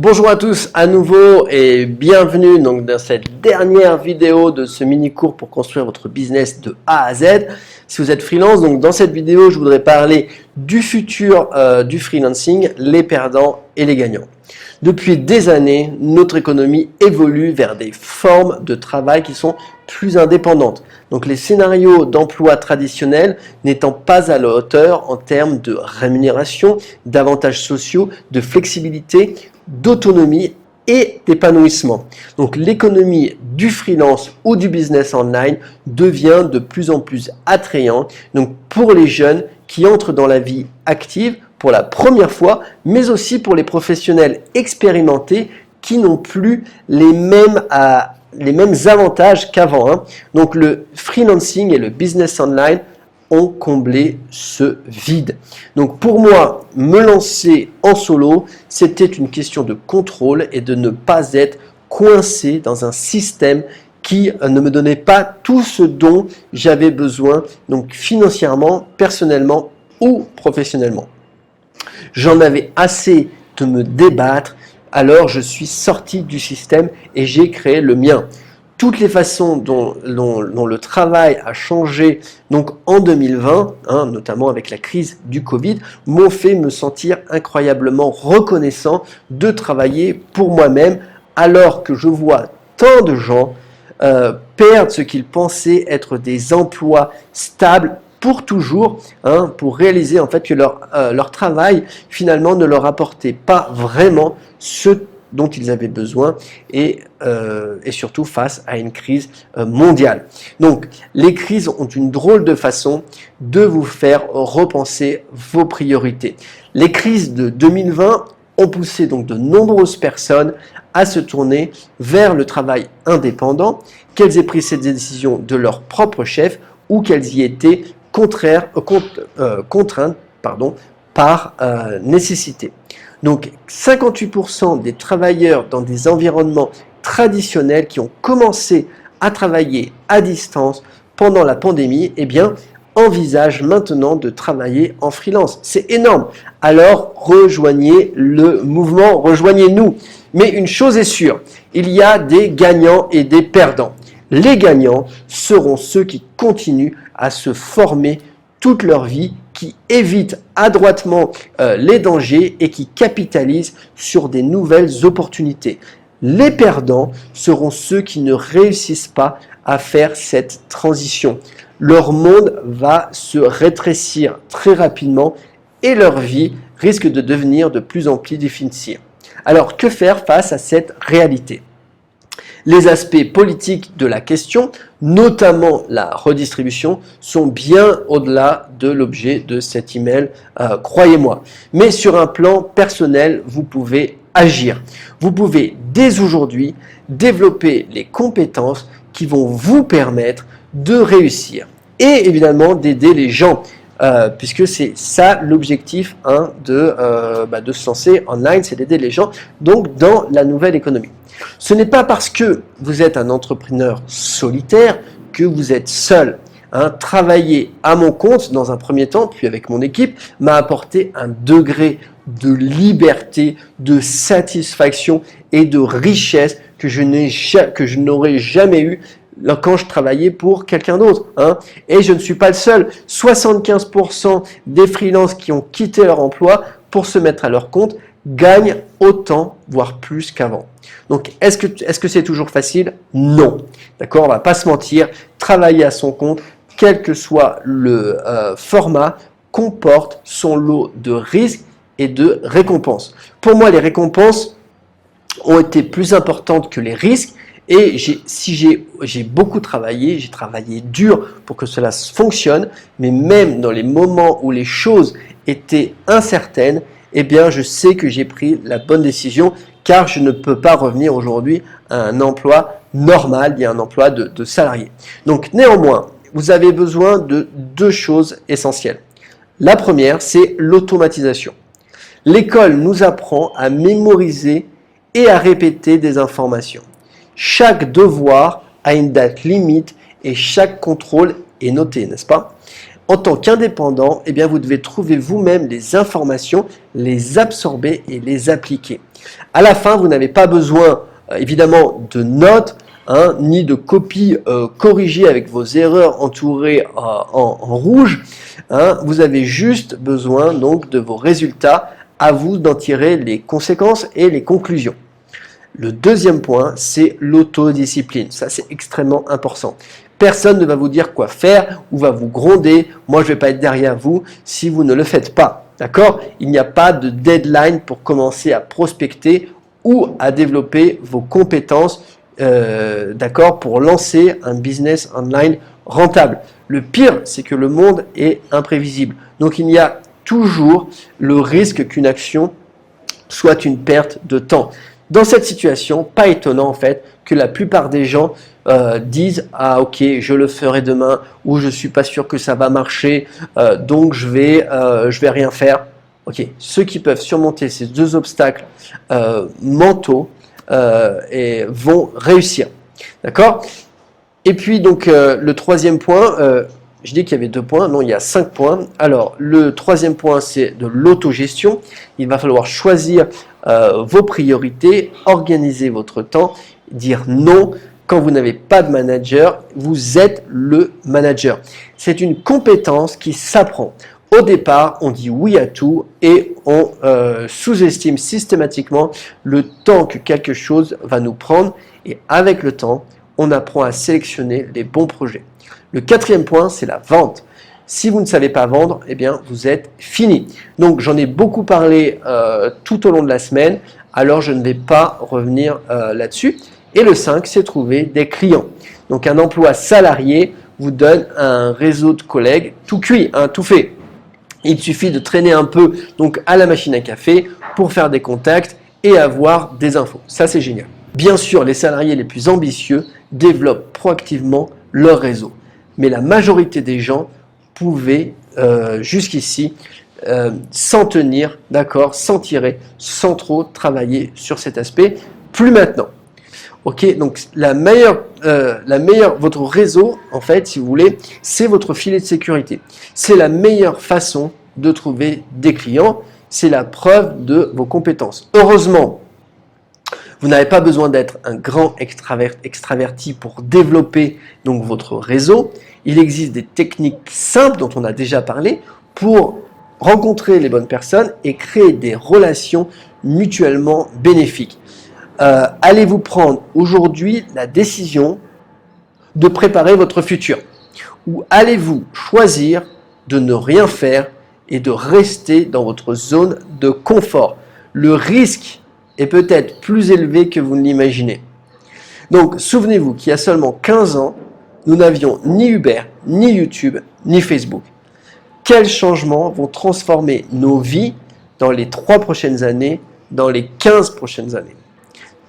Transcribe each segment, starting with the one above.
Bonjour à tous à nouveau et bienvenue donc dans cette dernière vidéo de ce mini cours pour construire votre business de A à Z. Si vous êtes freelance, donc dans cette vidéo, je voudrais parler du futur du freelancing, les perdants et les gagnants. Depuis des années, notre économie évolue vers des formes de travail qui sont plus indépendantes. Donc les scénarios d'emploi traditionnels n'étant pas à la hauteur en termes de rémunération, d'avantages sociaux, de flexibilité, d'autonomie et d'épanouissement. Donc l'économie du freelance ou du business online devient de plus en plus attrayante donc pour les jeunes qui entrent dans la vie active pour la première fois, mais aussi pour les professionnels expérimentés qui n'ont plus les mêmes avantages qu'avant. Donc le freelancing et le business online ont comblé ce vide. Donc pour moi, me lancer en solo, c'était une question de contrôle et de ne pas être coincé dans un système qui ne me donnait pas tout ce dont j'avais besoin, donc financièrement, personnellement ou professionnellement. J'en avais assez de me débattre, alors je suis sorti du système et j'ai créé le mien. Toutes les façons dont le travail a changé donc en 2020, notamment avec la crise du Covid, m'ont fait me sentir incroyablement reconnaissant de travailler pour moi-même alors que je vois tant de gens perdre ce qu'ils pensaient être des emplois stables pour toujours, pour réaliser en fait que leur travail finalement ne leur apportait pas vraiment ce dont ils avaient besoin et surtout face à une crise mondiale. Donc les crises ont une drôle de façon de vous faire repenser vos priorités. Les crises de 2020 ont poussé donc de nombreuses personnes à se tourner vers le travail indépendant, qu'elles aient pris cette décision de leur propre chef ou qu'elles y étaient contraintes par nécessité. Donc 58% des travailleurs dans des environnements traditionnels qui ont commencé à travailler à distance pendant la pandémie, envisagent maintenant de travailler en freelance. C'est énorme. Alors rejoignez le mouvement, rejoignez-nous. Mais une chose est sûre, il y a des gagnants et des perdants. Les gagnants seront ceux qui continuent à se former toute leur vie, qui évitent adroitement les dangers et qui capitalisent sur des nouvelles opportunités. Les perdants seront ceux qui ne réussissent pas à faire cette transition. Leur monde va se rétrécir très rapidement et leur vie risque de devenir de plus en plus difficile. Alors, que faire face à cette réalité ? Les aspects politiques de la question, notamment la redistribution, sont bien au-delà de l'objet de cet email, croyez-moi. Mais sur un plan personnel, vous pouvez agir. Vous pouvez dès aujourd'hui développer les compétences qui vont vous permettre de réussir et évidemment d'aider les gens. Puisque c'est ça l'objectif de se lancer online, c'est d'aider les gens donc dans la nouvelle économie. Ce n'est pas parce que vous êtes un entrepreneur solitaire que vous êtes seul. Travailler à mon compte dans un premier temps, puis avec mon équipe, m'a apporté un degré de liberté, de satisfaction et de richesse que je n'aurais jamais eu quand je travaillais pour quelqu'un d'autre. Et je ne suis pas le seul. 75% des freelances qui ont quitté leur emploi pour se mettre à leur compte gagnent autant, voire plus qu'avant. Donc, est-ce que c'est toujours facile? Non. D'accord, on va pas se mentir. Travailler à son compte, quel que soit le format, comporte son lot de risques et de récompenses. Pour moi, les récompenses ont été plus importantes que les risques. Et j'ai beaucoup travaillé, j'ai travaillé dur pour que cela fonctionne, mais même dans les moments où les choses étaient incertaines, je sais que j'ai pris la bonne décision car je ne peux pas revenir aujourd'hui à un emploi normal, il y a un emploi de salarié. Donc néanmoins, vous avez besoin de deux choses essentielles. La première, c'est l'automatisation. L'école nous apprend à mémoriser et à répéter des informations. Chaque devoir a une date limite et chaque contrôle est noté, n'est-ce pas? En tant qu'indépendant, eh bien, vous devez trouver vous-même les informations, les absorber et les appliquer. À la fin, vous n'avez pas besoin, évidemment, de notes, ni de copies corrigées avec vos erreurs entourées en rouge. Vous avez juste besoin donc de vos résultats, à vous d'en tirer les conséquences et les conclusions. Le deuxième point, c'est l'autodiscipline. Ça, c'est extrêmement important. Personne ne va vous dire quoi faire ou va vous gronder. Moi, je ne vais pas être derrière vous si vous ne le faites pas. D'accord? Il n'y a pas de deadline pour commencer à prospecter ou à développer vos compétences, d'accord, pour lancer un business online rentable. Le pire, c'est que le monde est imprévisible. Donc, il y a toujours le risque qu'une action soit une perte de temps. Dans cette situation, pas étonnant en fait que la plupart des gens disent « Ah ok, je le ferai demain » ou « Je suis pas sûr que ça va marcher, donc je vais rien faire ». Ok, ceux qui peuvent surmonter ces deux obstacles mentaux et vont réussir. D'accord? Et puis donc le troisième point, je dis qu'il y avait 2 points, non il y a 5 points. Alors le troisième point c'est de l'autogestion. Il va falloir choisir vos priorités, organiser votre temps, dire non. Quand vous n'avez pas de manager, vous êtes le manager. C'est une compétence qui s'apprend. Au départ, on dit oui à tout et on sous-estime systématiquement le temps que quelque chose va nous prendre. Et avec le temps, on apprend à sélectionner les bons projets. Le quatrième point, c'est la vente. Si vous ne savez pas vendre, eh bien, vous êtes fini. Donc, j'en ai beaucoup parlé tout au long de la semaine, alors je ne vais pas revenir là-dessus. Et le 5, c'est trouver des clients. Donc, un emploi salarié vous donne un réseau de collègues tout cuit, tout fait. Il suffit de traîner un peu donc à la machine à café pour faire des contacts et avoir des infos. Ça, c'est génial. Bien sûr, les salariés les plus ambitieux développent proactivement leur réseau. Mais la majorité des gens pouvaient jusqu'ici s'en tenir, d'accord, s'en tirer, sans trop travailler sur cet aspect. Plus maintenant. Ok, donc votre réseau, en fait, si vous voulez, c'est votre filet de sécurité. C'est la meilleure façon de trouver des clients. C'est la preuve de vos compétences. Heureusement, vous n'avez pas besoin d'être un grand extraverti pour développer donc votre réseau. Il existe des techniques simples dont on a déjà parlé pour rencontrer les bonnes personnes et créer des relations mutuellement bénéfiques. Allez-vous prendre aujourd'hui la décision de préparer votre futur? Ou allez-vous choisir de ne rien faire et de rester dans votre zone de confort? Le risque est peut-être plus élevé que vous ne l'imaginez. Donc, souvenez-vous qu'il y a seulement 15 ans, nous n'avions ni Uber, ni YouTube, ni Facebook. Quels changements vont transformer nos vies dans les 3 prochaines années, dans les 15 prochaines années?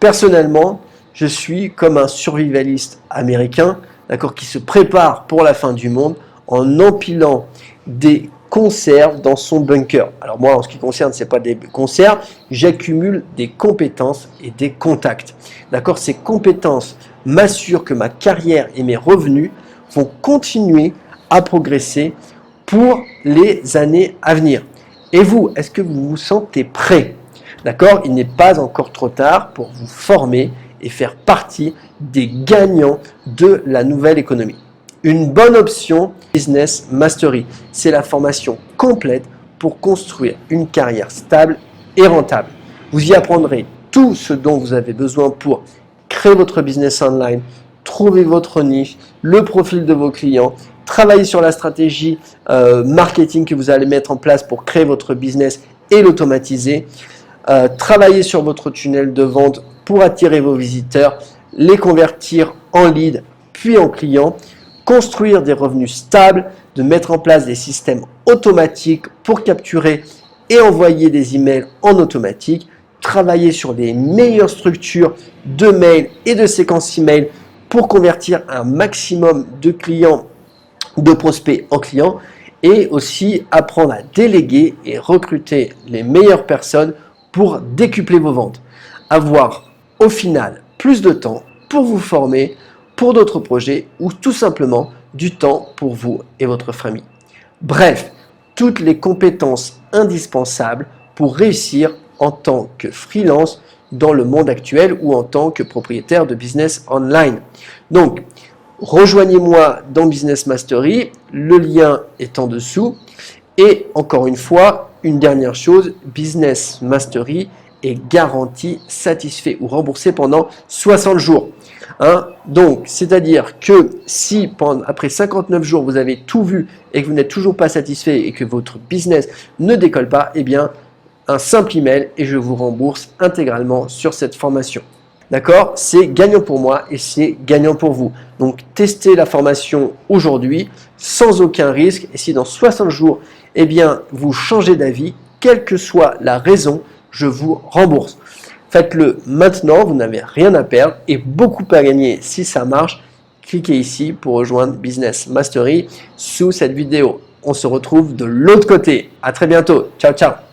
Personnellement, je suis comme un survivaliste américain, d'accord, qui se prépare pour la fin du monde en empilant des conserves dans son bunker. Alors moi, en ce qui concerne, ce n'est pas des conserves, j'accumule des compétences et des contacts. D'accord, ces compétences m'assurent que ma carrière et mes revenus vont continuer à progresser pour les années à venir. Et vous, est-ce que vous vous sentez prêt? D'accord? Il n'est pas encore trop tard pour vous former et faire partie des gagnants de la nouvelle économie. Une bonne option, Business Mastery. C'est la formation complète pour construire une carrière stable et rentable. Vous y apprendrez tout ce dont vous avez besoin pour créer votre business online, trouver votre niche, le profil de vos clients, travailler sur la stratégie marketing que vous allez mettre en place pour créer votre business et l'automatiser. Travailler sur votre tunnel de vente pour attirer vos visiteurs, les convertir en leads puis en clients, construire des revenus stables, de mettre en place des systèmes automatiques pour capturer et envoyer des emails en automatique, travailler sur des meilleures structures de mails et de séquences emails pour convertir un maximum de clients, de prospects en clients et aussi apprendre à déléguer et recruter les meilleures personnes pour décupler vos ventes. Avoir au final plus de temps pour vous former, pour d'autres projets ou tout simplement du temps pour vous et votre famille. Bref, toutes les compétences indispensables pour réussir en tant que freelance dans le monde actuel ou en tant que propriétaire de business online. Donc, rejoignez-moi dans Business Mastery, le lien est en dessous. Et encore une fois, une dernière chose, Business Mastery est garanti satisfait ou remboursé pendant 60 jours. Donc, c'est-à-dire que si après 59 jours, vous avez tout vu et que vous n'êtes toujours pas satisfait et que votre business ne décolle pas, eh bien, un simple email et je vous rembourse intégralement sur cette formation. D'accord? C'est gagnant pour moi et c'est gagnant pour vous. Donc, testez la formation aujourd'hui sans aucun risque. Et si dans 60 jours, eh bien, vous changez d'avis, quelle que soit la raison, je vous rembourse. Faites-le maintenant, vous n'avez rien à perdre et beaucoup à gagner si ça marche. Cliquez ici pour rejoindre Business Mastery sous cette vidéo. On se retrouve de l'autre côté. À très bientôt. Ciao, ciao.